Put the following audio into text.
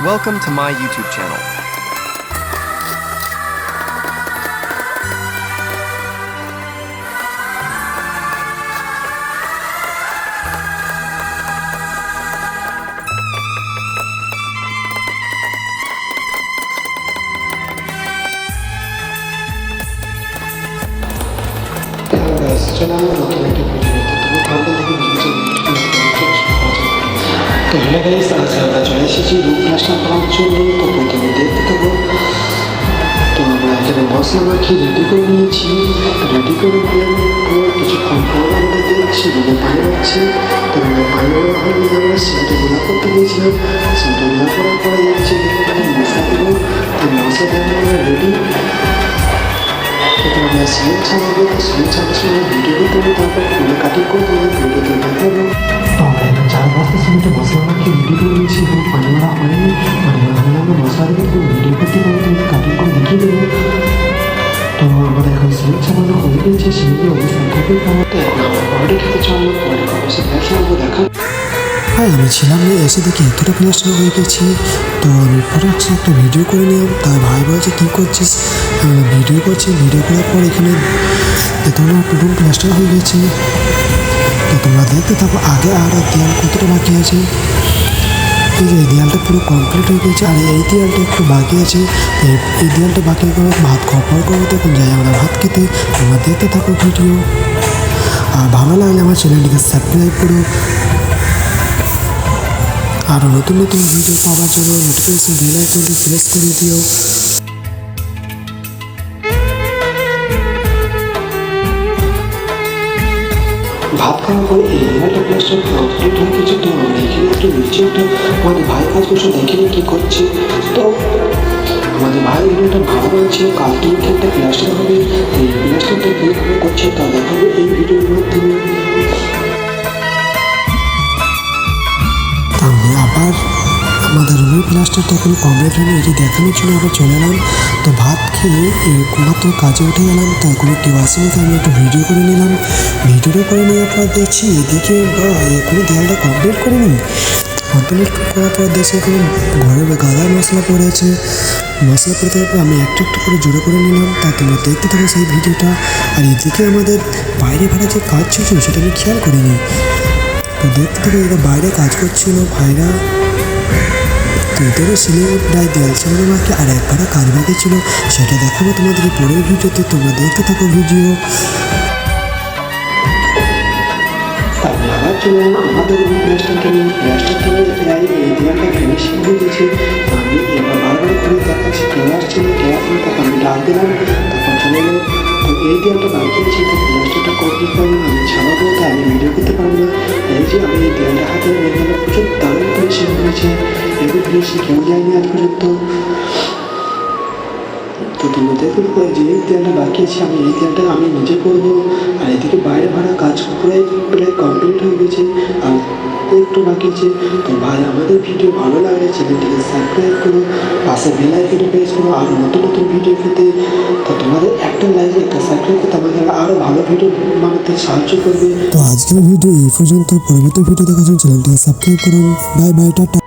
Welcome to my YouTube channel. চলে আমার নতুন একটা ভিডিও তো থাম্বনেল থেকে বুঝে তো হ্যালো গাইস, আজ আমরা চলে এসেছি রুম প্লাস্টার করার জন্য। তো প্রথমে দেখতে থাকবো। তো আমরা এখানে মশলা মাখিয়ে রেডি করে নিয়েছি। রেডি করে নেওয়ার পর কিছুক্ষণ পর আমরা দেখছি রুমে পানি হচ্ছে। তো রুমে পানি হওয়া হলে আমরা সিমটা গুঁড়া করতে দিয়েছিলাম। সিমটা গুঁড়া করার পরে দেখছি মশলা দেবো। তো মশলা দেওয়া আমরা রেডি। আমরা সিম ছাড়াবো, সিম ছাড়ার সময় ভিডিও দেবো, তারপর ফোনে কাটিং করে দেবো, ভিডিওতে দেখাবো। তো আমরা এখন 4 বস্তা সিমেন্টে মশলা মাখিয়ে রেডি করে নিয়েছি এবং পানি মারা হয়নি। পানি মারা হলে আমরা মশলা দেবো, ভিডিও করতে পারবো, কাটিং করে দেখিয়ে দেবো। তো আমাদের এখন সিমেন্ট ছাড়ানো হয়ে গেছে, সিমেন্টের অবস্থা খুবই খারাপ। তো এখন আমরা পরে খেতে চলবো, পরে অবশ্যই দেখাবো। আমি ছিলাম এসে দেখি এতটা প্লাস্টার হয়ে গেছি। তো আমি পরে একটা ভিডিও করে নিলাম। তাই ভাই বলছে কী করছিস? আমি ভিডিও করছি। ভিডিও করার পর এখানে এতটা রুম প্লাস্টার হয়ে গেছে। তো তোমরা দেখতে থাকো আগে আর দেয়াল কতটা বাকি আছে। এই যে দেয়ালটা পুরো কমপ্লিট হয়ে গেছে আর এই দেয়ালটা একটু বাকি আছে। এই দেয়ালটা বাকি করে ভাত খাওয়ার করবো, তখন যাই আমরা ভাত খেতে। তোমরা দেখতে থাকো ভিডিও। আর ভালো লাগলে আমার চ্যানেলটিকে সাবস্ক্রাইব করো। আরও নতুন নতুন ভিডিও পাওয়ার জন্য নোটিফিকেশন বেল আইকনটি প্রেস করে দিও। ভাত খাওয়ার পরে এই একটা প্লাস্টার কমপ্লিট হয়ে গেছে। তো আমরা এখানে একটু নিচে একটা আমাদের ভাই কাজ করছে, দেখিনি কী করছে। তো আমাদের ভাই একটা ভাড়া রয়েছে, কালকে একটা প্লাস্টার হবে। এই প্লাস্টারটা কীভাবে করছে তা দেখাবো এই ভিডিওর মাধ্যমে। আমি আবার আমাদের রুমের প্লাস্টারটা এখন কমপ্লিট হয়নি, এটি দেখানোর জন্য আবার চলে এলাম। তো ভাত খেয়ে মাত্র কাজে উঠে গেলাম। তাই কোনো কেউ আসেনি, তাই আমি একটু ভিডিও করে নিলাম। ভিডিওটা করে নেওয়ার পর দেখছি এদিকে এখনো দেয়ালটা কমপ্লিট করিনি। কমপ্লিট করার পর দেখছি এখানে ঘরে গাদা মশলা পড়ে আছে। মশলা পড়ে থাকার পর আমি একটু একটু করে জোরে করে নিলাম। তা তোমরা দেখতে থাকো সেই ভিডিওটা। আর এদিকে আমাদের বাইরে ভাড়া যে কাজ চলছিল সেটা আমি খেয়াল করিনি। তো দেখতে থাকো এরা বাইরে কাজ করছিল ভাইরা। তো এদেরও সিলিং প্রায় দেয়াল ছিল বাকি আর একবারও কাজ বাকি ছিল, সেটা দেখাবো তোমাদেরকে পরের ভিডিওতে। তোমরা দেখতে থাকো ভিডিও। আমি আবার চলে এলাম আমাদের প্লাস্টারটা নিয়ে। প্লাস্টারটা নিয়ে প্রায় এই দেওয়ালটা ফিনিশিং হয়ে গেছে। আমি এবার বারবার করে দেখাচ্ছি কেউ আসছে না, কেউ আসলে তাকে আমি ডাক দিলাম, তখন চলে এলো। তো এই দেওয়ালটা বাকি আছে, তো প্লাস্টারটা কমপ্লিট করলাম। আমি ছাড়াবো, তাই আমি ভিডিও করতে পারবো না। এই যে আমি এই দেওয়ালটা হাতে এই দেওয়ালটা প্রচুর দারুণ ফিনিশিং হয়েছে। এগুলো ফিনিশিং কেউ যায়নি আজ পর্যন্ত। তো তোমরা দেখতে পাবে যে এই দেয়ালটা বাকি আছে, আমি এই দেয়ালটা আমি নিজে করবো। আর এদিকে বাইরে ভাড়া কাজ প্রায় কমপ্লিট হয়ে গেছে আর একটু বাকি আছে। তো ভাই আমাদের ভিডিও ভালো লাগলে চ্যানেলটিকে সাবস্ক্রাইব করো, পাশে বেল আইকনটি প্রেস করো আরও নতুন নতুন ভিডিও পেতে। তো তোমাদের একটা লাইক একটা সাবস্ক্রাইব করতে আমাদের আরও ভালো ভিডিও বানাতে সাহায্য করবে। তো আজকের ভিডিও এই পর্যন্ত। পরবর্তী ভিডিও দেখার জন্য চ্যানেলটিকে সাবস্ক্রাইব করুন। Bye bye, tata.